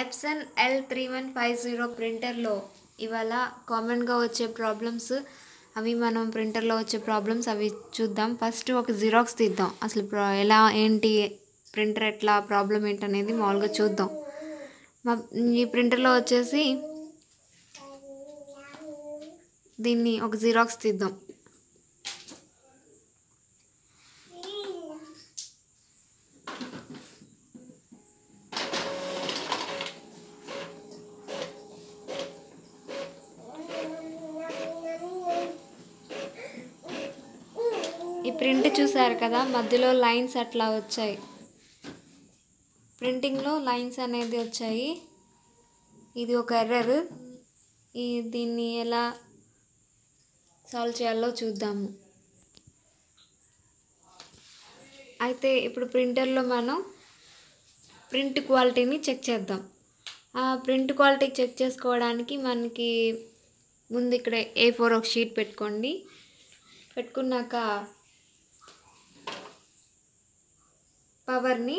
Epson L3150 ప్రింటర్లో ఇవాళ కామన్గా వచ్చే ప్రాబ్లమ్స్ అవి మనం ప్రింటర్లో వచ్చే ప్రాబ్లమ్స్ అవి చూద్దాం. ఫస్ట్ ఒక జిరాక్స్ తీద్దాం. అసలు ఎలా ఏంటి ప్రింటర్ ఎట్లా ప్రాబ్లం ఏంటనేది మామూలుగా చూద్దాం. ఈ ప్రింటర్లో వచ్చేసి దీన్ని ఒక జిరాక్స్ తీద్దాం. ఈ ప్రింట్ చూసారు కదా, మధ్యలో లైన్స్ అట్లా వచ్చాయి. ప్రింటింగ్లో లైన్స్ అనేది వచ్చాయి. ఇది ఒక ఎర్రర్. దీన్ని ఎలా సాల్వ్ చేయాలో చూద్దాము. అయితే ఇప్పుడు ప్రింటర్లో మనం ప్రింట్ క్వాలిటీని చెక్ చేద్దాం. ఆ ప్రింట్ క్వాలిటీ చెక్ చేసుకోవడానికి మనకి ముందు ఇక్కడ A4 ఒక షీట్ పెట్టుకోండి. పెట్టుకున్నాక పవర్ని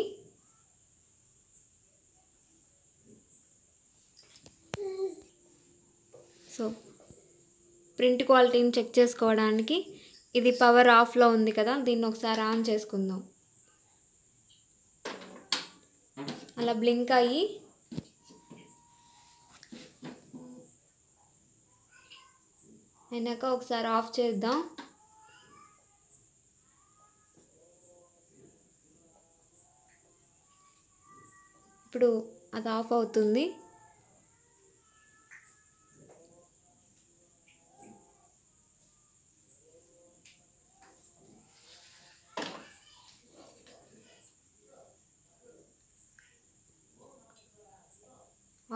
ప్రింట్ క్వాలిటీని చెక్ చేసుకోవడానికి ఇది పవర్ ఆఫ్లో ఉంది కదా, దీన్ని ఒకసారి ఆన్ చేసుకుందాం. అలా బ్లింక్ అయ్యి అయినాక ఒకసారి ఆఫ్ చేద్దాం. ఇప్పుడు అది ఆఫ్ అవుతుంది.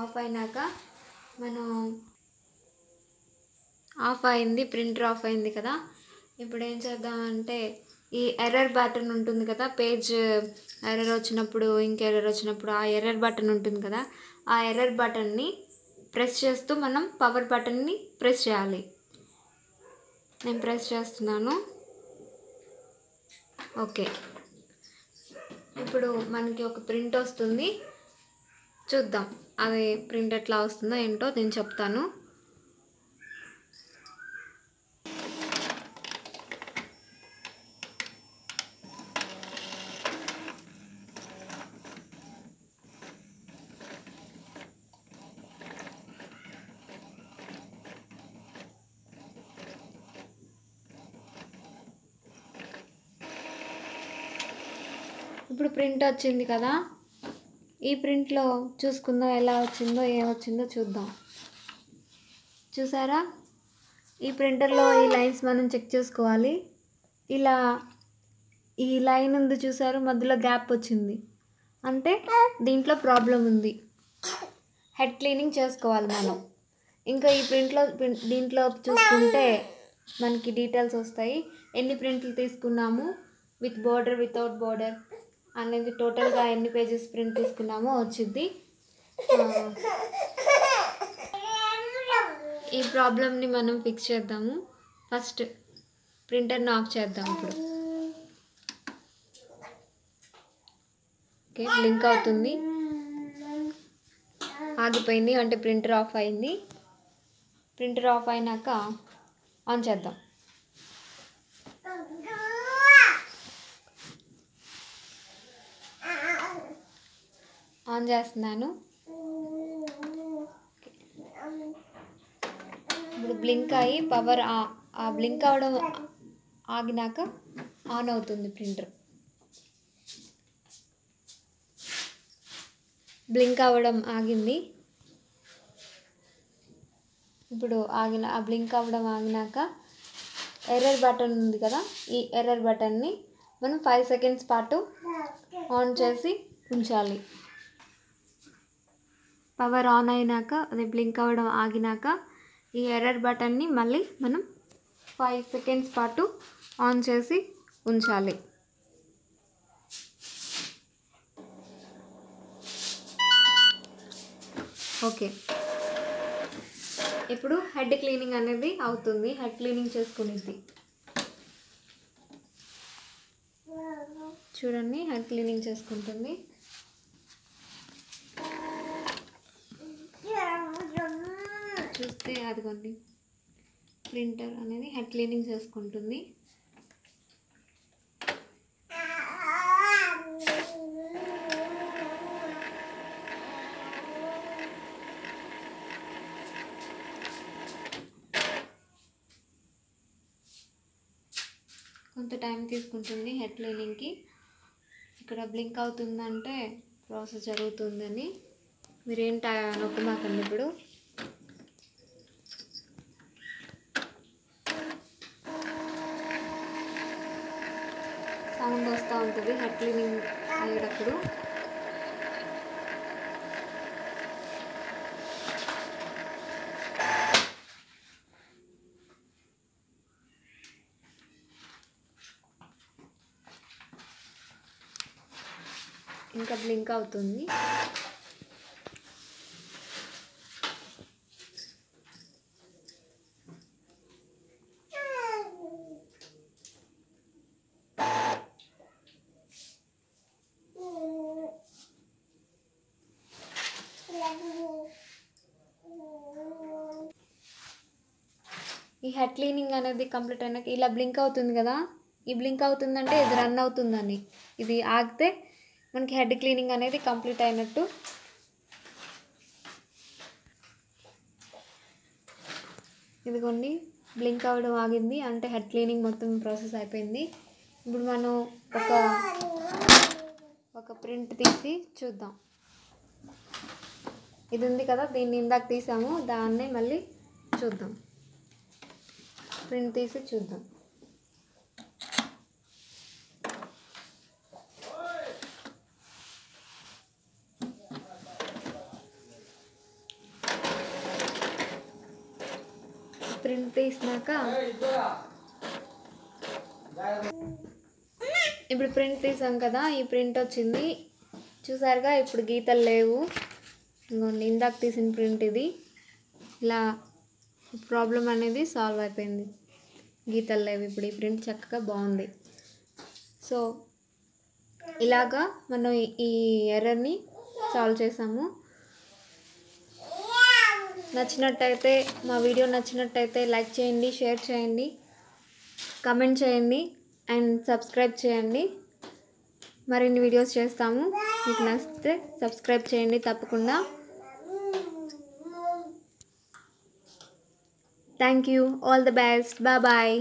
ఆఫ్ అయినాక మనం ఆఫ్ అయింది, ప్రింటర్ ఆఫ్ అయింది కదా. ఇప్పుడు ఏం చేద్దామంటే ఈ ఎర్రర్ బటన్ ఉంటుంది కదా, పేజ్ ఎర్రర్ వచ్చినప్పుడు ఇంక ఎర్రర్ వచ్చినప్పుడు ఆ ఎర్రర్ బటన్ ఉంటుంది కదా, ఆ ఎర్రర్ బటన్ని ప్రెస్ చేస్తూ మనం పవర్ బటన్ని ప్రెస్ చేయాలి. నేను ప్రెస్ చేస్తున్నాను. ఓకే, ఇప్పుడు మనకి ఒక ప్రింట్ వస్తుంది. చూద్దాం అది ప్రింట్ ఎట్లా వస్తుందో ఏంటో నేను చెప్తాను. ఇప్పుడు ప్రింట్ వచ్చింది కదా, ఈ ప్రింట్లో చూసుకుందాం ఎలా వచ్చిందో ఏమొచ్చిందో చూద్దాం. చూసారా, ఈ ప్రింటర్లో ఈ లైన్స్ మనం చెక్ చేసుకోవాలి. ఇలా ఈ లైన్ ఉంది చూసారు, మధ్యలో గ్యాప్ వచ్చింది అంటే దీంట్లో ప్రాబ్లం ఉంది. హెడ్ క్లీనింగ్ చేసుకోవాలి మనం. ఇంకా ఈ దీంట్లో చూసుకుంటే మనకి డీటెయిల్స్ వస్తాయి. ఎన్ని ప్రింట్లు తీసుకున్నాము, విత్ బోర్డర్ వితౌట్ బోర్డర్ అనేది టోటల్గా ఎన్ని పేజెస్ ప్రింట్ తీసుకున్నామో వచ్చింది. ఈ ప్రాబ్లమ్ని మనం ఫిక్స్ చేద్దాము. ఫస్ట్ ప్రింటర్ని ఆఫ్ చేద్దాం. ఇప్పుడు ఓకే, బ్లింక్ అవుతుంది, ఆగిపోయింది అంటే ప్రింటర్ ఆఫ్ అయింది. ప్రింటర్ ఆఫ్ అయినాక ఆన్ చేద్దాం. ఆన్ చేస్తున్నాను. ఇప్పుడు బ్లింక్ అయ్యి పవర్ ఆ బ్లింక్ అవ్వడం ఆగినాక ఆన్ అవుతుంది ప్రింటర్. బ్లింక్ అవ్వడం ఆగింది. ఇప్పుడు ఆ బ్లింక్ అవ్వడం ఆగినాక ఎర్రర్ బటన్ ఉంది కదా, ఈ ఎర్రర్ బటన్ని మనం 5 సెకండ్స్ పాటు ఆన్ చేసి ఉంచాలి. పవర్ ఆన్ అయినాక అది బ్లింక్ అవ్వడం ఆగినాక ఈ ఎర్రర్ బటన్ని మళ్ళీ మనం 5 సెకండ్స్ పాటు ఆన్ చేసి ఉంచాలి. ఓకే, ఇప్పుడు హెడ్ క్లీనింగ్ అనేది అవుతుంది. హెడ్ క్లీనింగ్ చేసుకునేది చూడండి, హెడ్ క్లీనింగ్ చేసుకుంటుంది. చూస్తే అదిగోండి ప్రింటర్ అనేది హెడ్ క్లీనింగ్ చేసుకుంటుంది. కొంత టైం తీసుకుంటుంది హెడ్ క్లీనింగ్కి. ఇక్కడ బ్లింక్ అవుతుందంటే ప్రాసెస్ జరుగుతుందని. మీరేంటి నొక్కమాకండి. ఇప్పుడు సౌండ్ వస్తూ ఉంటుంది హెడ్ క్లీనింగ్ అయ్యేటప్పుడు. ఇంకా బ్లింక్ అవుతుంది. ఈ హెడ్ క్లీనింగ్ అనేది కంప్లీట్ అయినాక ఇలా బ్లింక్ అవుతుంది కదా, ఈ బ్లింక్ అవుతుందంటే ఇది రన్ అవుతుందని. ఇది ఆగితే మనకి హెడ్ క్లీనింగ్ అనేది కంప్లీట్ అయినట్టు. ఇదిగోండి బ్లింక్ అవ్వడం ఆగింది అంటే హెడ్ క్లీనింగ్ మొత్తం ప్రాసెస్ అయిపోయింది. ఇప్పుడు మనం ఒక ప్రింట్ తీసి చూద్దాం. ఇది ఉంది కదా, దీన్ని ఇందాక తీసాము, దాన్నే మళ్ళీ చూద్దాం. ప్రింట్ తీసి చూద్దాం. ప్రింట్ తీసినాక ఇప్పుడు ప్రింట్ తీసాం కదా, ఈ ప్రింట్ వచ్చింది చూసారుగా. ఇప్పుడు గీతలు లేవు. ఇందాక తీసిన ప్రింట్ ఇది. ఇలా ప్రాబ్లం అనేది సాల్వ్ అయిపోయింది. గీతలు లేవు. ఇప్పుడు ఈ ప్రింట్ చక్కగా బాగుంది. సో ఇలాగా మనం ఈ ఎర్రర్ని సాల్వ్ చేసాము. నచ్చినట్టయితే, మా వీడియో నచ్చినట్టయితే లైక్ చేయండి, షేర్ చేయండి, కమెంట్ చేయండి అండ్ సబ్స్క్రైబ్ చేయండి. మరిన్ని వీడియోస్ చేస్తాము. మీకు నచ్చితే సబ్స్క్రైబ్ చేయండి తప్పకుండా. Thank you. All the best. Bye bye.